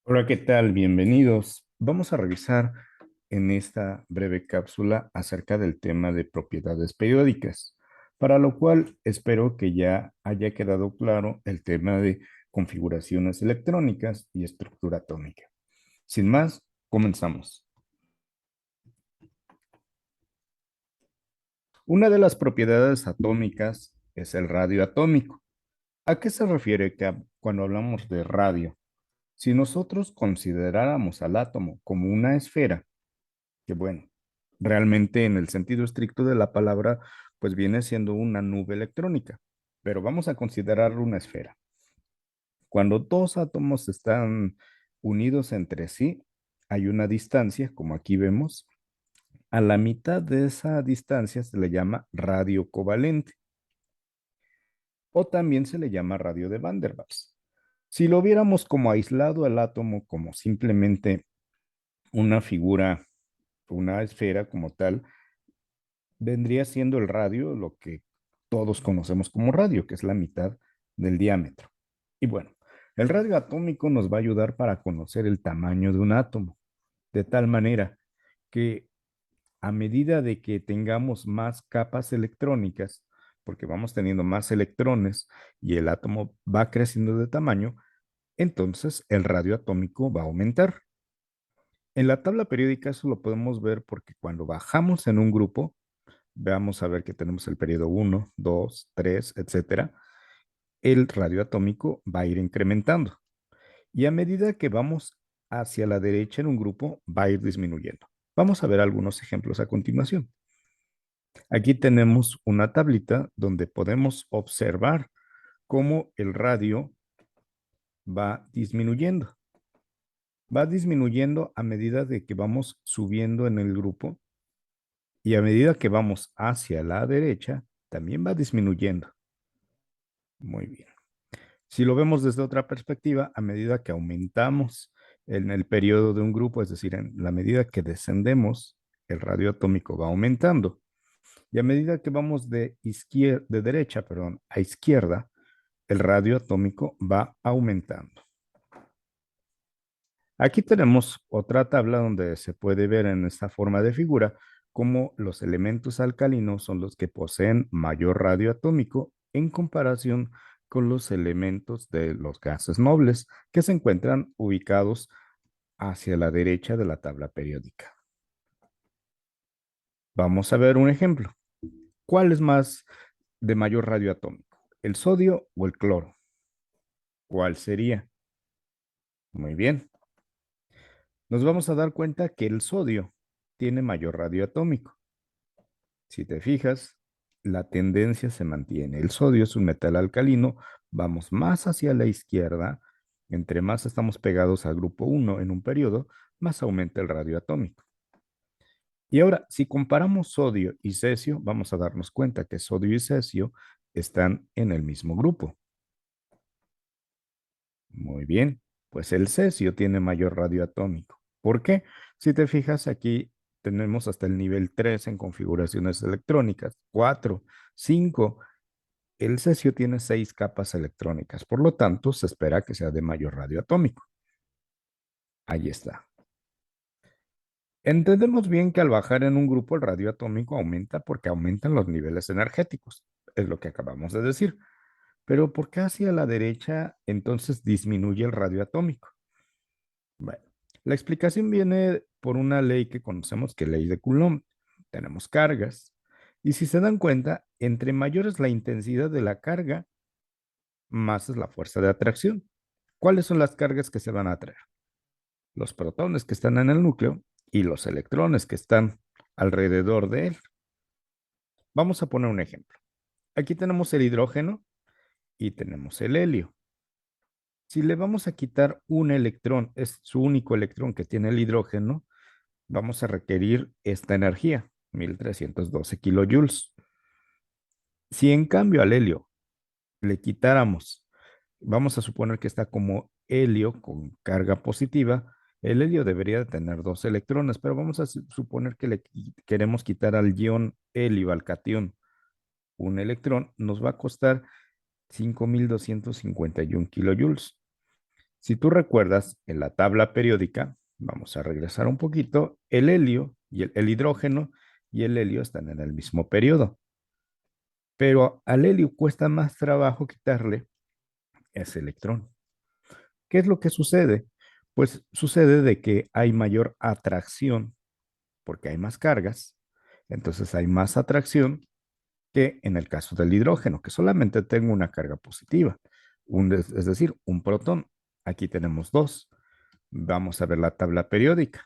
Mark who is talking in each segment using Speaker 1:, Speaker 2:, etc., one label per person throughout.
Speaker 1: Hola, ¿qué tal? Bienvenidos. Vamos a revisar en esta breve cápsula acerca del tema de propiedades periódicas, para lo cual espero que ya haya quedado claro el tema de configuraciones electrónicas y estructura atómica. Sin más, comenzamos. Una de las propiedades atómicas es el radio atómico. ¿A qué se refiere cuando hablamos de radio? Si nosotros consideráramos al átomo como una esfera, que bueno, realmente en el sentido estricto de la palabra, pues viene siendo una nube electrónica, pero vamos a considerarlo una esfera. Cuando dos átomos están unidos entre sí, hay una distancia, como aquí vemos. A la mitad de esa distancia se le llama radio covalente o también se le llama radio de Van der Waals. Si lo viéramos como aislado al átomo, como simplemente una figura, una esfera como tal, vendría siendo el radio lo que todos conocemos como radio, que es la mitad del diámetro. Y bueno, el radio atómico nos va a ayudar para conocer el tamaño de un átomo, de tal manera que a medida de que tengamos más capas electrónicas, porque vamos teniendo más electrones y el átomo va creciendo de tamaño, entonces el radio atómico va a aumentar. En la tabla periódica eso lo podemos ver porque cuando bajamos en un grupo, veamos a ver que tenemos el periodo uno, 2, 3, etcétera, el radio atómico va a ir incrementando. Y a medida que vamos hacia la derecha en un grupo, va a ir disminuyendo. Vamos a ver algunos ejemplos a continuación. Aquí tenemos una tablita donde podemos observar cómo el radio va disminuyendo. Va disminuyendo a medida de que vamos subiendo en el grupo y a medida que vamos hacia la derecha, también va disminuyendo. Muy bien. Si lo vemos desde otra perspectiva, a medida que aumentamos en el periodo de un grupo, es decir, en la medida que descendemos, el radio atómico va aumentando. Y a medida que vamos de derecha, perdón, a izquierda, el radio atómico va aumentando. Aquí tenemos otra tabla donde se puede ver en esta forma de figura cómo los elementos alcalinos son los que poseen mayor radio atómico en comparación con los elementos de los gases nobles que se encuentran ubicados hacia la derecha de la tabla periódica. Vamos a ver un ejemplo. ¿Cuál es más de mayor radio atómico? ¿El sodio o el cloro? ¿Cuál sería? Muy bien. Nos vamos a dar cuenta que el sodio tiene mayor radio atómico. Si te fijas, la tendencia se mantiene. El sodio es un metal alcalino, vamos más hacia la izquierda. Entre más estamos pegados al grupo uno en un periodo, más aumenta el radio atómico. Y ahora, si comparamos sodio y cesio, vamos a darnos cuenta que sodio y cesio están en el mismo grupo. Muy bien, pues el cesio tiene mayor radio atómico. ¿Por qué? Si te fijas aquí, tenemos hasta el nivel 3 en configuraciones electrónicas, 4, 5. El cesio tiene 6 capas electrónicas, por lo tanto, se espera que sea de mayor radio atómico. Ahí está. Entendemos bien que al bajar en un grupo el radio atómico aumenta porque aumentan los niveles energéticos, es lo que acabamos de decir. Pero ¿por qué hacia la derecha entonces disminuye el radio atómico? Bueno, la explicación viene por una ley que conocemos que es ley de Coulomb. Tenemos cargas y si se dan cuenta, entre mayor es la intensidad de la carga, más es la fuerza de atracción. ¿Cuáles son las cargas que se van a atraer? Los protones que están en el núcleo y los electrones que están alrededor de él. Vamos a poner un ejemplo. Aquí tenemos el hidrógeno y tenemos el helio. Si le vamos a quitar un electrón, es su único electrón que tiene el hidrógeno, vamos a requerir esta energía, 1312 kilojoules. Si en cambio al helio le quitáramos, vamos a suponer que está como helio con carga positiva, el helio debería de tener dos electrones, pero vamos a suponer que le queremos quitar al ion helio, al catión, un electrón, nos va a costar 5251 kilojoules. Si tú recuerdas, en la tabla periódica, vamos a regresar un poquito, el helio y el hidrógeno y el helio están en el mismo periodo, pero al helio cuesta más trabajo quitarle ese electrón. ¿Qué es lo que sucede? Pues sucede de que hay mayor atracción porque hay más cargas, entonces hay más atracción que en el caso del hidrógeno, que solamente tengo una carga positiva, es decir, un protón. Aquí tenemos dos. Vamos a ver la tabla periódica.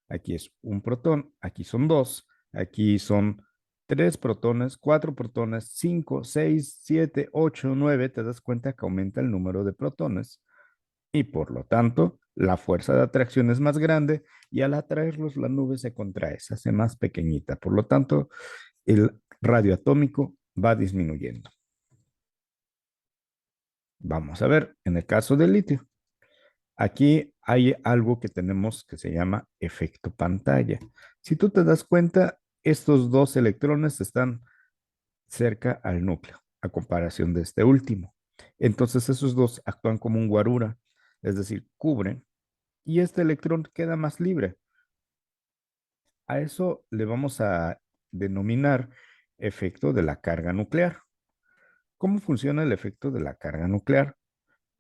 Speaker 1: Aquí es un protón, aquí son dos, aquí son tres protones, cuatro protones, cinco, seis, siete, ocho, nueve. Te das cuenta que aumenta el número de protones y por lo tanto la fuerza de atracción es más grande y al atraerlos la nube se contrae, se hace más pequeñita. Por lo tanto, el radio atómico va disminuyendo. Vamos a ver, en el caso del litio, aquí hay algo que tenemos que se llama efecto pantalla. Si tú te das cuenta, estos dos electrones están cerca al núcleo, a comparación de este último. Entonces esos dos actúan como un guarura, es decir, cubren, y este electrón queda más libre. A eso le vamos a denominar efecto de la carga nuclear. ¿Cómo funciona el efecto de la carga nuclear?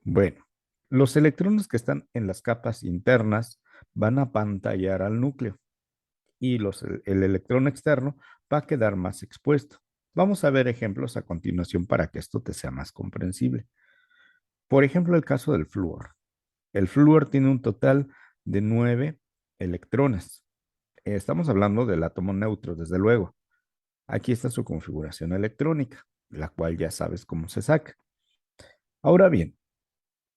Speaker 1: Bueno, los electrones que están en las capas internas van a pantallar al núcleo y el electrón externo va a quedar más expuesto. Vamos a ver ejemplos a continuación para que esto te sea más comprensible. Por ejemplo, el caso del flúor. El flúor tiene un total de 9 electrones. Estamos hablando del átomo neutro, desde luego. Aquí está su configuración electrónica, la cual ya sabes cómo se saca. Ahora bien,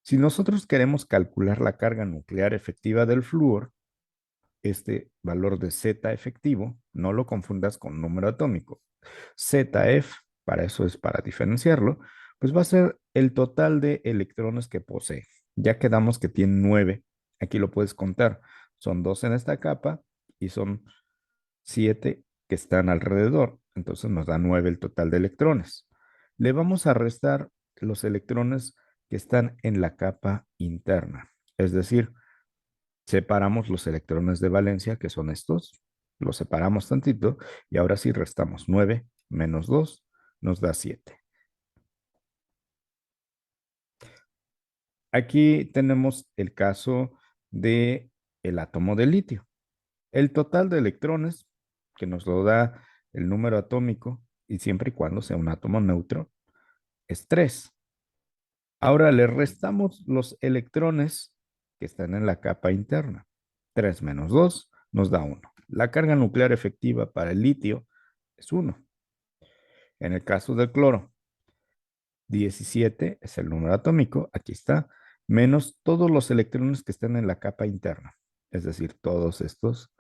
Speaker 1: si nosotros queremos calcular la carga nuclear efectiva del flúor, este valor de Z efectivo, no lo confundas con número atómico. ZF, para eso es para diferenciarlo, pues va a ser el total de electrones que posee. Ya quedamos que tiene 9. Aquí lo puedes contar. Son 2 en esta capa y son 7 que están alrededor. Entonces nos da 9 el total de electrones. Le vamos a restar los electrones que están en la capa interna. Es decir, separamos los electrones de valencia, que son estos, los separamos tantito y ahora sí restamos 9 menos 2 nos da 7. Aquí tenemos el caso de el átomo de litio. El total de electrones que nos lo da el número atómico y siempre y cuando sea un átomo neutro es 3. Ahora le restamos los electrones que están en la capa interna. 3 menos 2 nos da 1. La carga nuclear efectiva para el litio es 1. En el caso del cloro, 17 es el número atómico, aquí está, menos todos los electrones que están en la capa interna. Es decir, todos estos,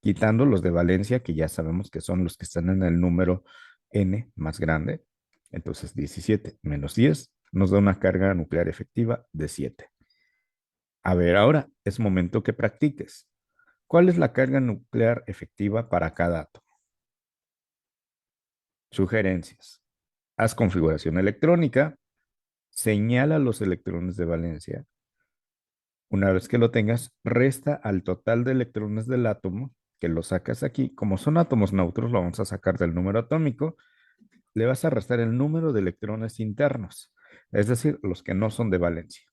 Speaker 1: quitando los de valencia, que ya sabemos que son los que están en el número n más grande. Entonces, 17 menos 10 nos da una carga nuclear efectiva de 7. A ver, ahora es momento que practiques. ¿Cuál es la carga nuclear efectiva para cada átomo? Sugerencias. Haz configuración electrónica, señala los electrones de valencia. Una vez que lo tengas, resta al total de electrones del átomo, que lo sacas aquí. Como son átomos neutros, lo vamos a sacar del número atómico. Le vas a restar el número de electrones internos, es decir, los que no son de valencia.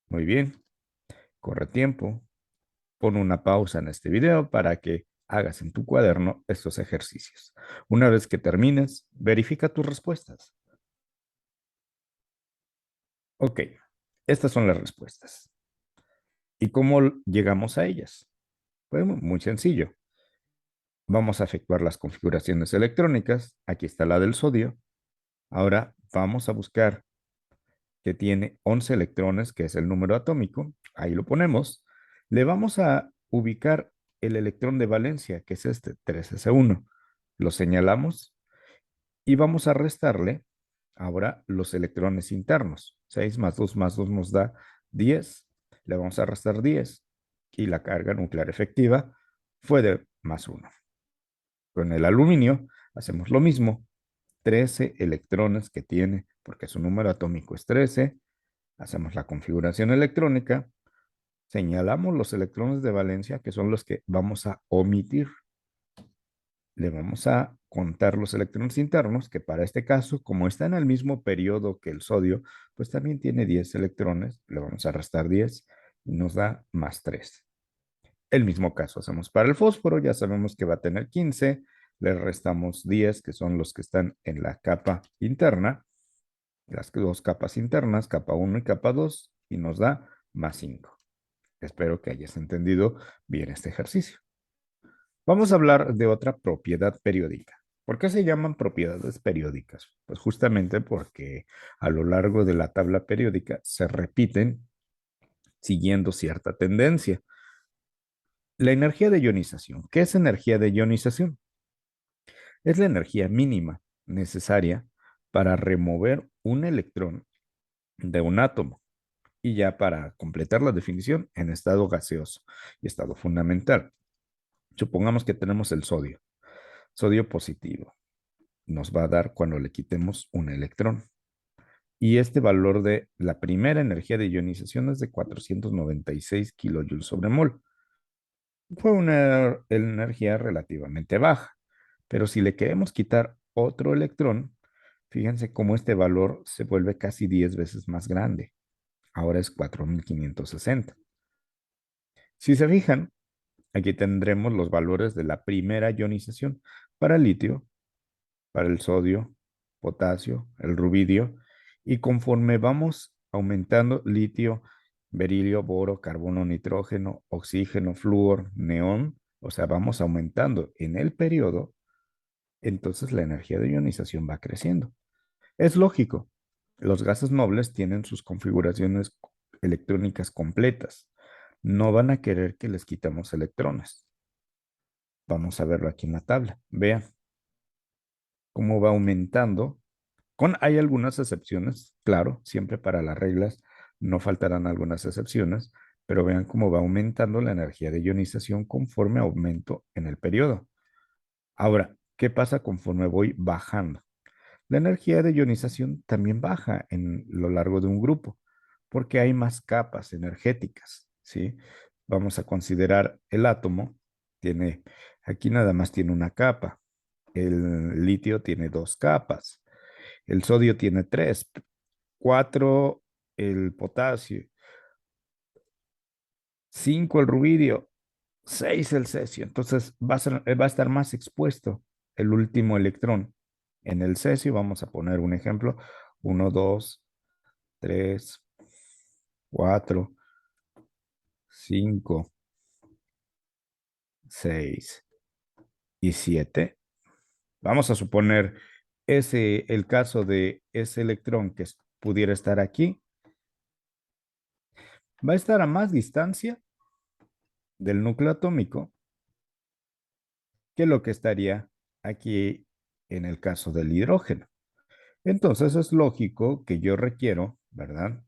Speaker 1: Muy bien, corre tiempo. Pon una pausa en este video para que hagas en tu cuaderno estos ejercicios. Una vez que termines, verifica tus respuestas. Ok, estas son las respuestas. ¿Y cómo llegamos a ellas? Pues muy sencillo. Vamos a efectuar las configuraciones electrónicas. Aquí está la del sodio. Ahora vamos a buscar que tiene 11 electrones, que es el número atómico. Ahí lo ponemos. Le vamos a ubicar el electrón de valencia, que es este, 3s1. Lo señalamos y vamos a restarle ahora los electrones internos. 6 más 2 más 2 nos da 10. Le vamos a restar 10 y la carga nuclear efectiva fue de más 1. Con el aluminio hacemos lo mismo. 13 electrones que tiene, porque su número atómico es 13, Hacemos la configuración electrónica, señalamos los electrones de valencia, que son los que vamos a omitir. Le vamos a contar los electrones internos, que para este caso, como está en el mismo periodo que el sodio, pues también tiene 10 electrones. Le vamos a restar 10 y nos da más 3. El mismo caso hacemos para el fósforo, ya sabemos que va a tener 15, le restamos 10, que son los que están en la capa interna, las dos capas internas, capa 1 y capa 2, y nos da más 5. Espero que hayas entendido bien este ejercicio. Vamos a hablar de otra propiedad periódica. ¿Por qué se llaman propiedades periódicas? Pues justamente porque a lo largo de la tabla periódica se repiten siguiendo cierta tendencia. La energía de ionización. ¿Qué es energía de ionización? Es la energía mínima necesaria para remover un electrón de un átomo. Y ya para completar la definición, en estado gaseoso y estado fundamental. Supongamos que tenemos el sodio. Sodio positivo. Nos va a dar cuando le quitemos un electrón. Y este valor de la primera energía de ionización es de 496 kilojoules sobre mol. Fue una energía relativamente baja, pero si le queremos quitar otro electrón, fíjense cómo este valor se vuelve casi 10 veces más grande. Ahora es 4560. Si se fijan, aquí tendremos los valores de la primera ionización para el litio, para el sodio, potasio, el rubidio, y conforme vamos aumentando litio, berilio, boro, carbono, nitrógeno, oxígeno, flúor, neón, o sea, vamos aumentando en el periodo, entonces la energía de ionización va creciendo. Es lógico, los gases nobles tienen sus configuraciones electrónicas completas. No van a querer que les quitamos electrones. Vamos a verlo aquí en la tabla. Vean cómo va aumentando. Hay algunas excepciones, claro, siempre para las reglas no faltarán algunas excepciones, pero vean cómo va aumentando la energía de ionización conforme aumento en el periodo. Ahora, ¿qué pasa conforme voy bajando? La energía de ionización también baja en lo largo de un grupo, porque hay más capas energéticas, ¿sí? Vamos a considerar el átomo, aquí nada más tiene una capa, el litio tiene dos capas, el sodio tiene tres, cuatro el potasio, cinco el rubidio, seis el cesio. Entonces va a estar más expuesto el último electrón. En el cesio vamos a poner un ejemplo, uno, dos, tres, cuatro, cinco, seis y siete. Vamos a suponer el caso de ese electrón que pudiera estar aquí, va a estar a más distancia del núcleo atómico que lo que estaría aquí en el caso del hidrógeno. Entonces es lógico que yo requiero, ¿verdad?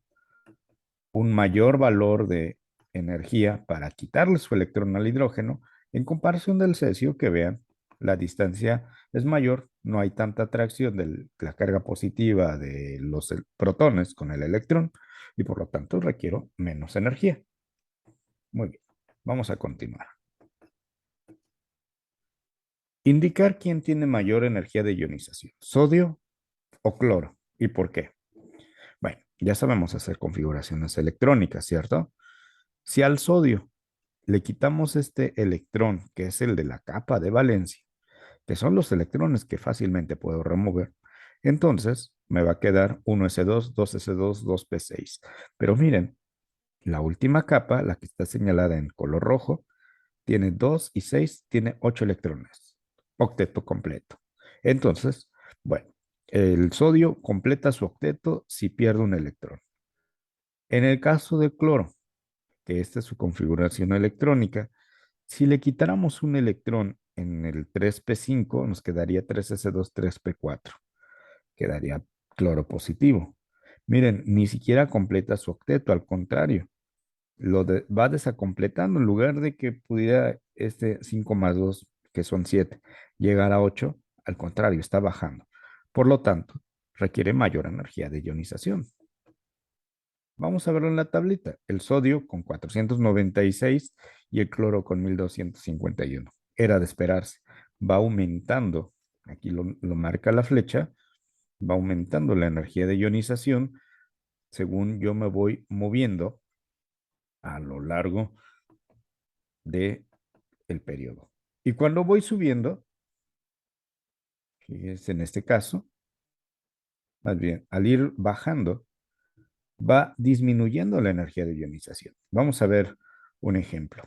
Speaker 1: Un mayor valor de energía para quitarle su electrón al hidrógeno en comparación del cesio, que vean, la distancia es mayor, no hay tanta atracción de la carga positiva de los protones con el electrón y por lo tanto requiero menos energía. Muy bien, vamos a continuar. Indicar quién tiene mayor energía de ionización, sodio o cloro, y por qué. Bueno, ya sabemos hacer configuraciones electrónicas, ¿cierto? Si al sodio le quitamos este electrón, que es el de la capa de valencia, que son los electrones que fácilmente puedo remover, entonces me va a quedar 1s2, 2s2, 2p6. Pero miren, la última capa, la que está señalada en color rojo, tiene 2 y 6, tiene 8 electrones. Octeto completo. Entonces, bueno, el sodio completa su octeto si pierde un electrón. En el caso del cloro, que esta es su configuración electrónica, si le quitáramos un electrón en el 3p5, nos quedaría 3s2, 3p4. Quedaría cloro positivo. Miren, ni siquiera completa su octeto, al contrario, va desacompletando en lugar de que pudiera este 5 más 2, que son 7, llegar a 8, al contrario, está bajando. Por lo tanto, requiere mayor energía de ionización. Vamos a verlo en la tablita. El sodio con 496 y el cloro con 1251. Era de esperarse. Va aumentando. Aquí lo marca la flecha. Va aumentando la energía de ionización según yo me voy moviendo a lo largo del periodo. Y cuando voy subiendo, que es en este caso, más bien, al ir bajando, va disminuyendo la energía de ionización. Vamos a ver un ejemplo.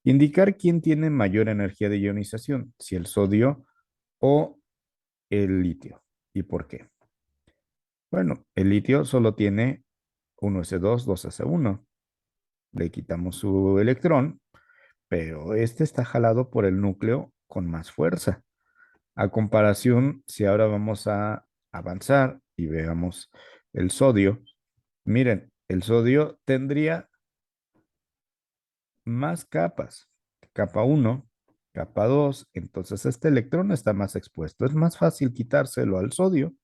Speaker 1: Indicar quién tiene mayor energía de ionización, si el sodio o el litio. ¿Y por qué? Bueno, el litio solo tiene 1s2, 2s1. Le quitamos su electrón, pero este está jalado por el núcleo con más fuerza. A comparación, si ahora vamos a avanzar y veamos el sodio, miren, el sodio tendría más capas, capa 1, capa 2, entonces este electrón está más expuesto. Es más fácil quitárselo al sodio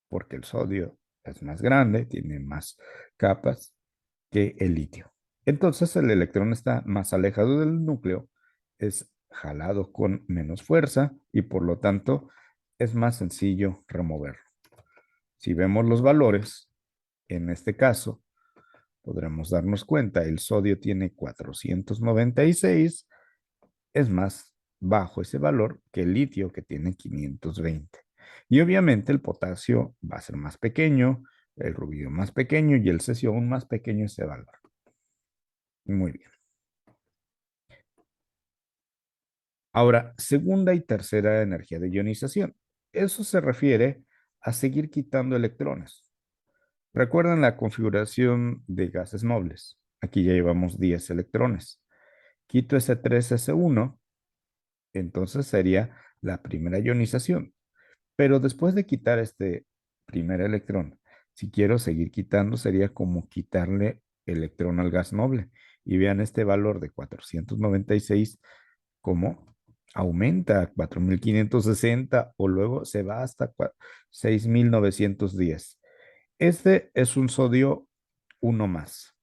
Speaker 1: porque el sodio es más grande, tiene más capas que el litio. Entonces el electrón está más alejado del núcleo, es jalado con menos fuerza y por lo tanto es más sencillo removerlo. Si vemos los valores, en este caso, podremos darnos cuenta, el sodio tiene 496, es más bajo ese valor que el litio que tiene 520. Y obviamente el potasio va a ser más pequeño, el rubio más pequeño y el cesio aún más pequeño ese valor. Muy bien. Ahora, segunda y tercera energía de ionización. Eso se refiere a seguir quitando electrones. Recuerden la configuración de gases nobles. Aquí ya llevamos 10 electrones. Quito ese 3s1, entonces sería la primera ionización. Pero después de quitar este primer electrón, si quiero seguir quitando, sería como quitarle electrón al gas noble. Y vean este valor de 496 como aumenta a 4560 o luego se va hasta 6910. Este es un sodio 1 más,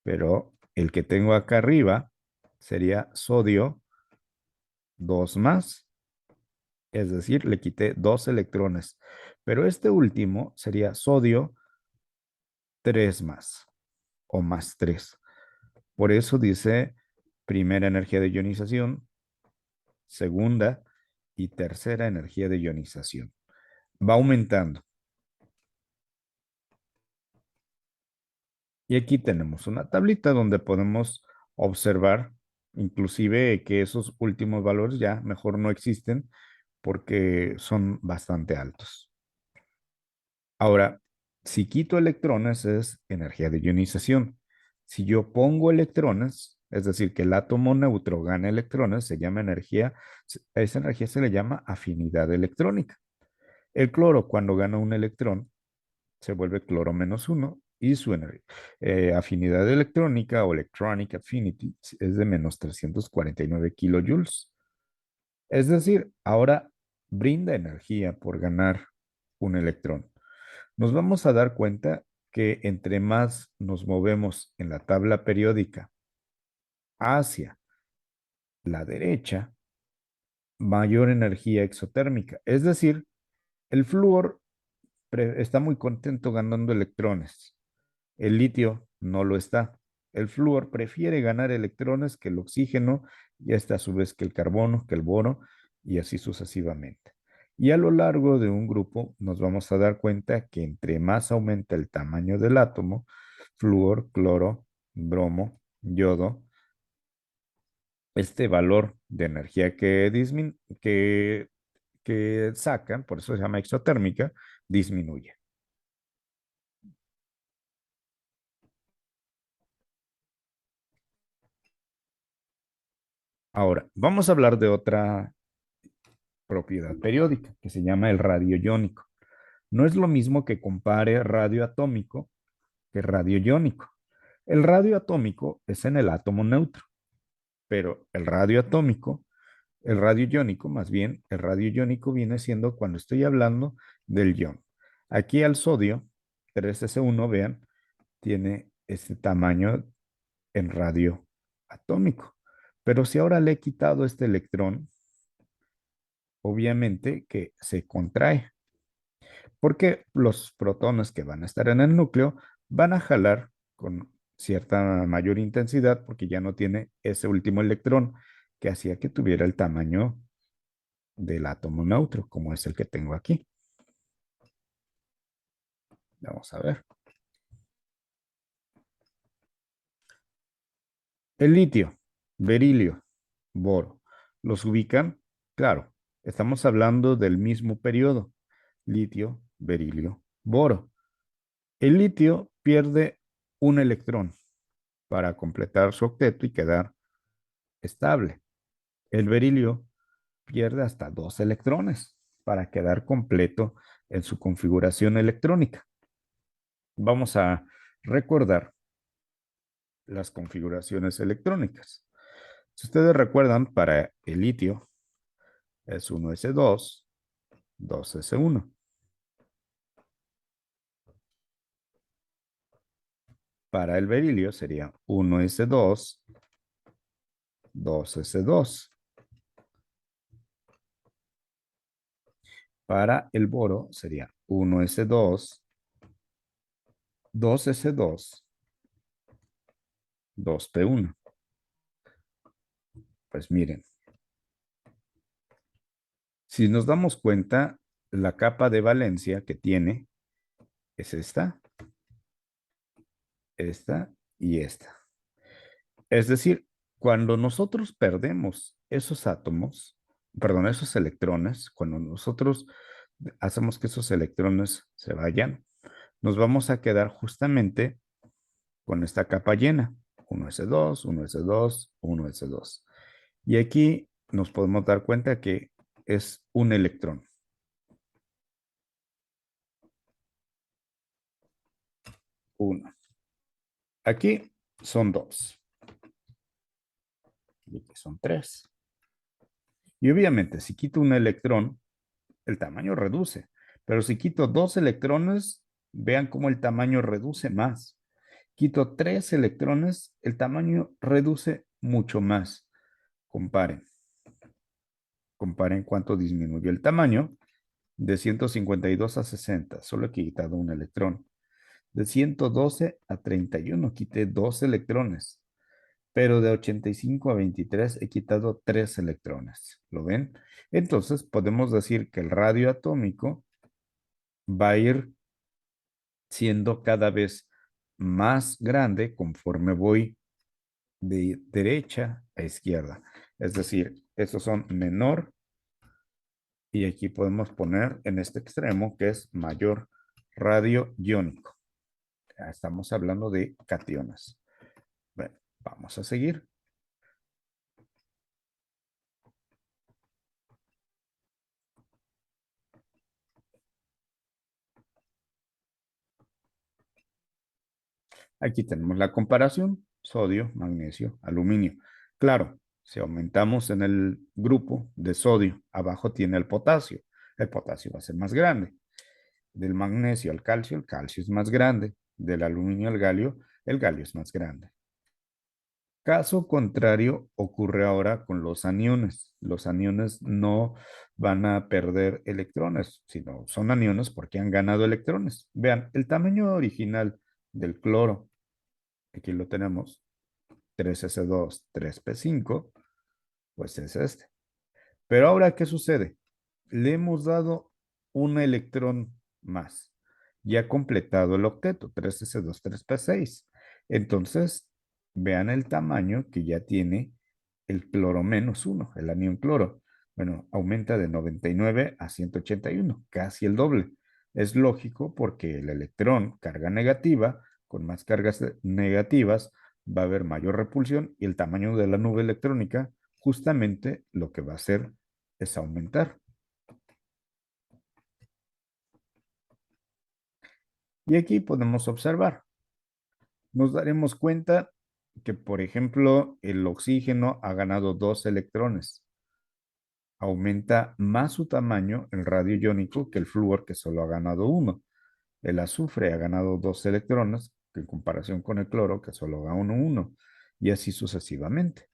Speaker 1: pero el que tengo acá arriba sería sodio 2 más, es decir, le quité 2 electrones, pero este último sería sodio 3 más o más 3. Por eso dice primera energía de ionización, segunda y tercera energía de ionización. Va aumentando. Y aquí tenemos una tablita donde podemos observar inclusive que esos últimos valores ya mejor no existen porque son bastante altos. Ahora, si quito electrones es energía de ionización. Si yo pongo electrones, es decir, que el átomo neutro gana electrones, se llama energía, esa energía se le llama afinidad electrónica. El cloro cuando gana un electrón se vuelve cloro menos uno y su afinidad electrónica o electronic affinity es de menos 349 kilojoules. Es decir, ahora brinda energía por ganar un electrón. Nos vamos a dar cuenta que entre más nos movemos en la tabla periódica hacia la derecha, mayor energía exotérmica. Es decir, el flúor está muy contento ganando electrones. El litio no lo está. El flúor prefiere ganar electrones que el oxígeno y este a su vez que el carbono, que el bono y así sucesivamente. Y a lo largo de un grupo nos vamos a dar cuenta que entre más aumenta el tamaño del átomo, flúor, cloro, bromo, yodo, este valor de energía que sacan, por eso se llama exotérmica, disminuye. Ahora, vamos a hablar de otra propiedad periódica que se llama el radio iónico. No es lo mismo que compare radio atómico que radio iónico. El radio atómico es en el átomo neutro, pero el radio iónico, más bien, el radio iónico viene siendo cuando estoy hablando del ion. Aquí al sodio, 3s1, vean, tiene este tamaño en radio atómico. Pero si ahora le he quitado este electrón, obviamente que se contrae, porque los protones que van a estar en el núcleo van a jalar con cierta mayor intensidad porque ya no tiene ese último electrón que hacía que tuviera el tamaño del átomo neutro, como es el que tengo aquí. Vamos a ver. El litio, berilio, boro. ¿Los ubican? Claro, estamos hablando del mismo periodo. Litio, berilio, boro. El litio pierde un electrón para completar su octeto y quedar estable. El berilio pierde hasta dos electrones para quedar completo en su configuración electrónica. Vamos a recordar las configuraciones electrónicas. Si ustedes recuerdan, para el litio es 1s2, 2s1. Para el berilio sería 1s2, 2s2. Para el boro sería 1s2, 2s2, 2p1. Pues miren, si nos damos cuenta, la capa de valencia que tiene es esta y esta. Es decir, cuando nosotros perdemos esos átomos, perdón, esos electrones, cuando nosotros hacemos que esos electrones se vayan, nos vamos a quedar justamente con esta capa llena. 1s2, 1s2, 1s2. Y aquí nos podemos dar cuenta que es un electrón. Uno. Aquí son dos. Y aquí son tres. Y obviamente, si quito un electrón, el tamaño reduce. Pero si quito dos electrones, vean cómo el tamaño reduce más. Quito tres electrones, el tamaño reduce mucho más. Comparen. Comparen cuánto disminuyó el tamaño de 152 a 60. Solo he quitado un electrón. De 112 a 31 quité dos electrones. Pero de 85 a 23 he quitado tres electrones. ¿Lo ven? Entonces podemos decir que el radio atómico va a ir siendo cada vez más grande conforme voy de derecha a izquierda. Es decir, estos son menor y aquí podemos poner en este extremo que es mayor radio iónico. Ya estamos hablando de cationes. Bueno, vamos a seguir. Aquí tenemos la comparación, sodio, magnesio, aluminio. Claro, si aumentamos en el grupo de sodio, abajo tiene el potasio va a ser más grande. Del magnesio al calcio, el calcio es más grande. Del aluminio al galio, el galio es más grande. Caso contrario ocurre ahora con los aniones. Los aniones no van a perder electrones, sino son aniones porque han ganado electrones. Vean, el tamaño original del cloro, aquí lo tenemos, 3s2, 3p5, pues es este. Pero ahora, ¿qué sucede? Le hemos dado un electrón más. Ya ha completado el octeto, 3s2, 3p6. Entonces, vean el tamaño que ya tiene el cloro menos uno, el anión cloro. Bueno, aumenta de 99 a 181, casi el doble. Es lógico porque el electrón, carga negativa, con más cargas negativas, va a haber mayor repulsión y el tamaño de la nube electrónica justamente lo que va a hacer es aumentar. Y aquí podemos observar, nos daremos cuenta que, por ejemplo, el oxígeno ha ganado dos electrones. Aumenta más su tamaño, el radio iónico, que el flúor, que solo ha ganado uno. El azufre ha ganado 2 electrones en comparación con el cloro, que solo da uno, y así sucesivamente.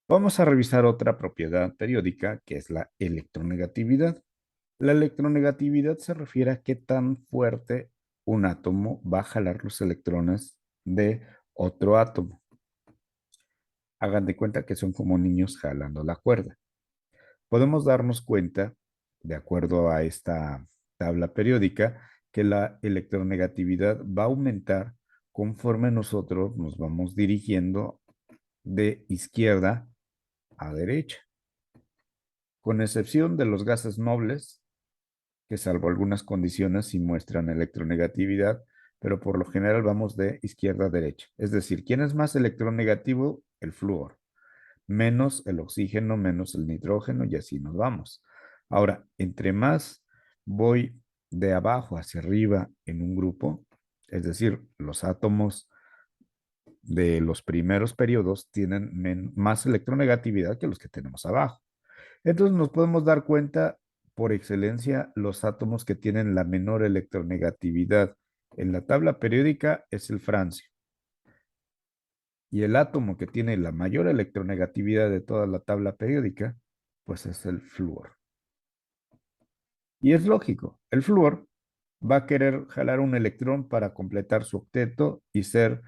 Speaker 1: Vamos a revisar otra propiedad periódica, que es la electronegatividad. La electronegatividad se refiere a qué tan fuerte un átomo va a jalar los electrones de otro átomo. Hagan de cuenta que son como niños jalando la cuerda. Podemos darnos cuenta, de acuerdo a esta tabla periódica, que la electronegatividad va a aumentar conforme nosotros nos vamos dirigiendo de izquierda a derecha, con excepción de los gases nobles, que salvo algunas condiciones sí muestran electronegatividad, pero por lo general vamos de izquierda a derecha. Es decir, ¿quién es más electronegativo? El flúor, menos el oxígeno, menos el nitrógeno y así nos vamos. Ahora, entre más voy de abajo hacia arriba en un grupo, es decir, los átomos de los primeros periodos tienen más electronegatividad que los que tenemos abajo. Entonces nos podemos dar cuenta, por excelencia, los átomos que tienen la menor electronegatividad en la tabla periódica es el francio. Y el átomo que tiene la mayor electronegatividad de toda la tabla periódica, pues es el flúor. Y es lógico, el flúor va a querer jalar un electrón para completar su octeto y ser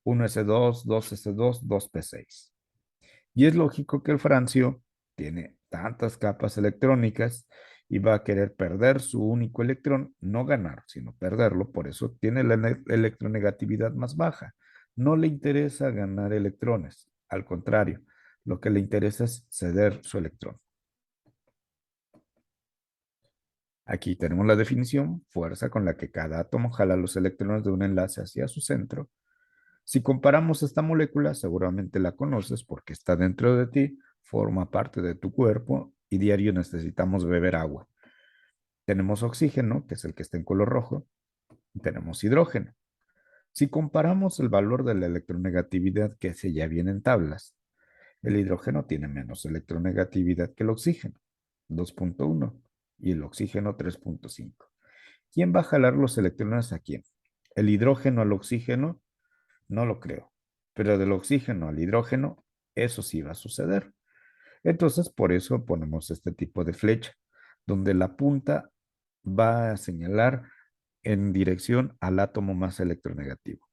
Speaker 1: 1s2, 2s2, 2p6. Y es lógico que el francio tiene tantas capas electrónicas y va a querer perder su único electrón, no ganar, sino perderlo, por eso tiene la electronegatividad más baja. No le interesa ganar electrones, al contrario, lo que le interesa es ceder su electrón. Aquí tenemos la definición, fuerza con la que cada átomo jala los electrones de un enlace hacia su centro. Si comparamos esta molécula, seguramente la conoces porque está dentro de ti, forma parte de tu cuerpo y diario necesitamos beber agua. Tenemos oxígeno, que es el que está en color rojo, y tenemos hidrógeno. Si comparamos el valor de la electronegatividad, que se ya viene en tablas, el hidrógeno tiene menos electronegatividad que el oxígeno, 2.1, y el oxígeno 3.5. ¿Quién va a jalar los electrones a quién? ¿El hidrógeno al oxígeno? No lo creo. Pero del oxígeno al hidrógeno, eso sí va a suceder. Entonces, por eso ponemos este tipo de flecha, donde la punta va a señalar en dirección al átomo más electronegativo.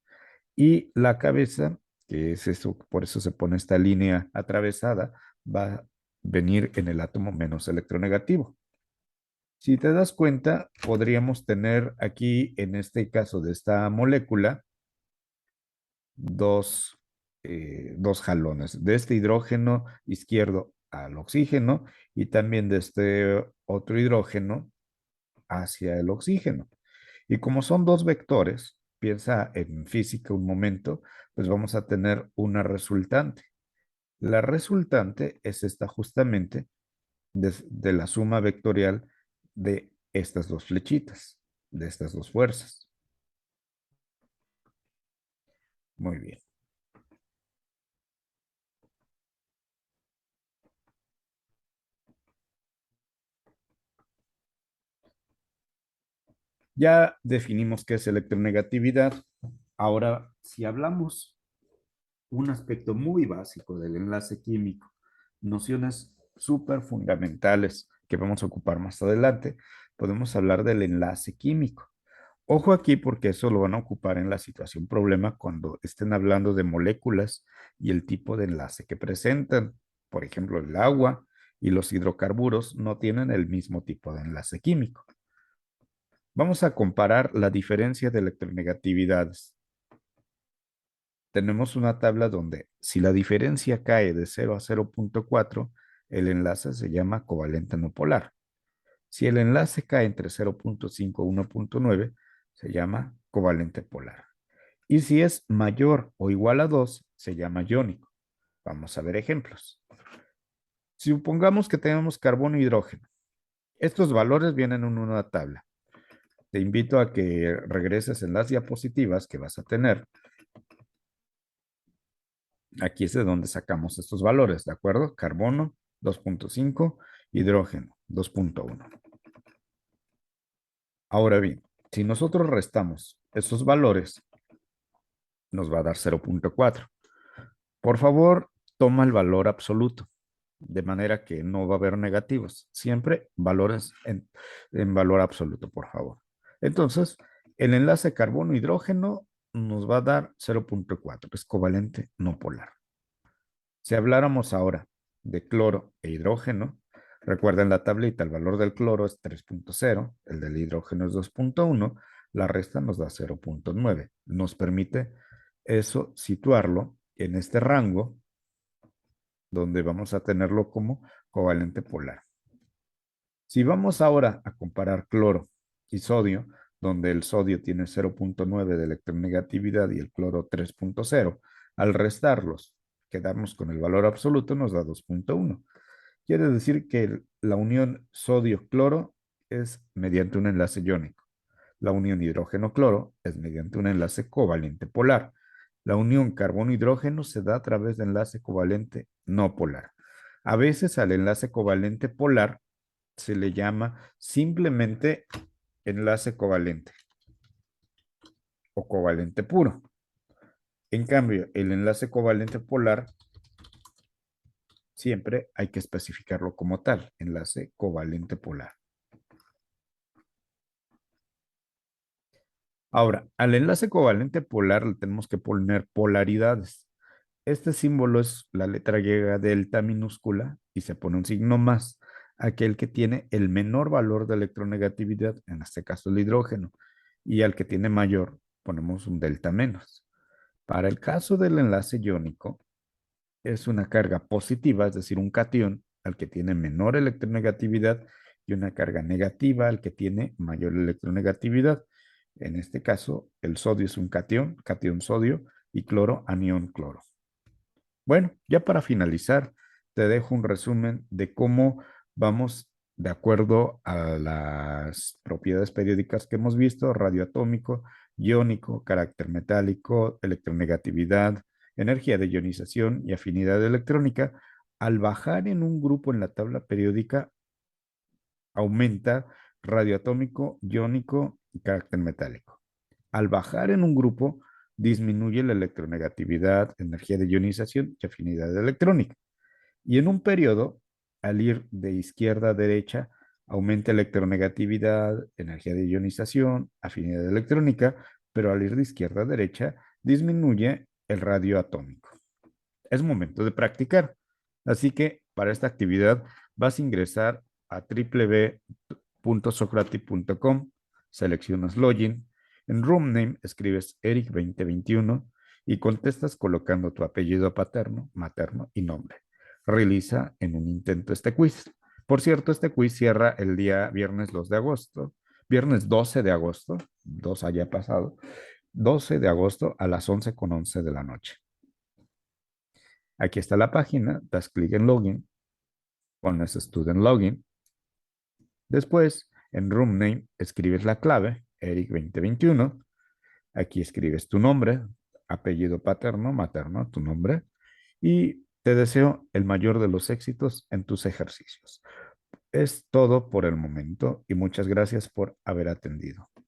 Speaker 1: Y la cabeza, que es eso, por eso se pone esta línea atravesada, va a venir en el átomo menos electronegativo. Si te das cuenta, podríamos tener aquí, en este caso de esta molécula, dos, dos jalones, de este hidrógeno izquierdo al oxígeno y también de este otro hidrógeno hacia el oxígeno. Y como son dos vectores, piensa en física un momento, pues vamos a tener una resultante. La resultante es esta justamente de la suma vectorial de estas dos flechitas, de estas dos fuerzas. Muy bien. Ya definimos qué es electronegatividad. Ahora, si hablamos un aspecto muy básico del enlace químico, nociones súper fundamentales que vamos a ocupar más adelante, podemos hablar del enlace químico. Ojo aquí porque eso lo van a ocupar en la situación problema cuando estén hablando de moléculas y el tipo de enlace que presentan. Por ejemplo, el agua y los hidrocarburos no tienen el mismo tipo de enlace químico. Vamos a comparar la diferencia de electronegatividades. Tenemos una tabla donde si la diferencia cae de 0 a 0.4, el enlace se llama covalente no polar. Si el enlace cae entre 0.5 y 1.9, se llama covalente polar. Y si es mayor o igual a 2, se llama iónico. Vamos a ver ejemplos. Supongamos que tenemos carbono e hidrógeno. Estos valores vienen en una tabla. Te invito a que regreses en las diapositivas que vas a tener. Aquí es de donde sacamos estos valores, ¿de acuerdo? Carbono 2.5 hidrógeno 2.1. Ahora bien, si nosotros restamos esos valores, nos va a dar 0.4. Por favor, toma el valor absoluto, de manera que no va a haber negativos. Siempre valores en valor absoluto, por favor. Entonces, el enlace carbono-hidrógeno nos va a dar 0.4, es covalente no polar. Si habláramos ahora de cloro e hidrógeno, recuerden la tablita, el valor del cloro es 3.0, el del hidrógeno es 2.1, la resta nos da 0.9. Nos permite eso situarlo en este rango donde vamos a tenerlo como covalente polar. Si vamos ahora a comparar cloro y sodio, donde el sodio tiene 0.9 de electronegatividad y el cloro 3.0, al restarlos, quedarnos con el valor absoluto, nos da 2.1. Quiere decir que la unión sodio-cloro es mediante un enlace iónico. La unión hidrógeno-cloro es mediante un enlace covalente polar. La unión carbono-hidrógeno se da a través de enlace covalente no polar. A veces al enlace covalente polar se le llama simplemente enlace covalente o covalente puro. En cambio, el enlace covalente polar siempre hay que especificarlo como tal, enlace covalente polar. Ahora, al enlace covalente polar le tenemos que poner polaridades. Este símbolo es la letra griega delta minúscula y se pone un signo más, aquel que tiene el menor valor de electronegatividad, en este caso el hidrógeno, y al que tiene mayor ponemos un delta menos. Para el caso del enlace iónico, es una carga positiva, es decir, un catión al que tiene menor electronegatividad y una carga negativa al que tiene mayor electronegatividad. En este caso, el sodio es un catión, catión sodio, y cloro, anión cloro. Bueno, ya para finalizar, te dejo un resumen de cómo vamos de acuerdo a las propiedades periódicas que hemos visto: radioatómico, iónico, carácter metálico, electronegatividad, energía de ionización y afinidad electrónica. Al bajar en un grupo en la tabla periódica, aumenta radioatómico, iónico y carácter metálico. Al bajar en un grupo, disminuye la electronegatividad, energía de ionización y afinidad electrónica. Y en un periodo, al ir de izquierda a derecha, aumenta electronegatividad, energía de ionización, afinidad electrónica, pero al ir de izquierda a derecha, disminuye el radio atómico. Es momento de practicar. Así que para esta actividad vas a ingresar a www.socrati.com, seleccionas login, en room name escribes Eric 2021 y contestas colocando tu apellido paterno, materno y nombre. Realiza en un intento este quiz. Por cierto, este quiz cierra el día viernes 2 de agosto, viernes 12 de agosto, 2 haya pasado, 12 de agosto a las 11:11 de la noche. Aquí está la página, das clic en login, pones student login. Después, en room name, escribes la clave, Eric 2021. Aquí escribes tu nombre, apellido paterno, materno, tu nombre. Y te deseo el mayor de los éxitos en tus ejercicios. Es todo por el momento y muchas gracias por haber atendido.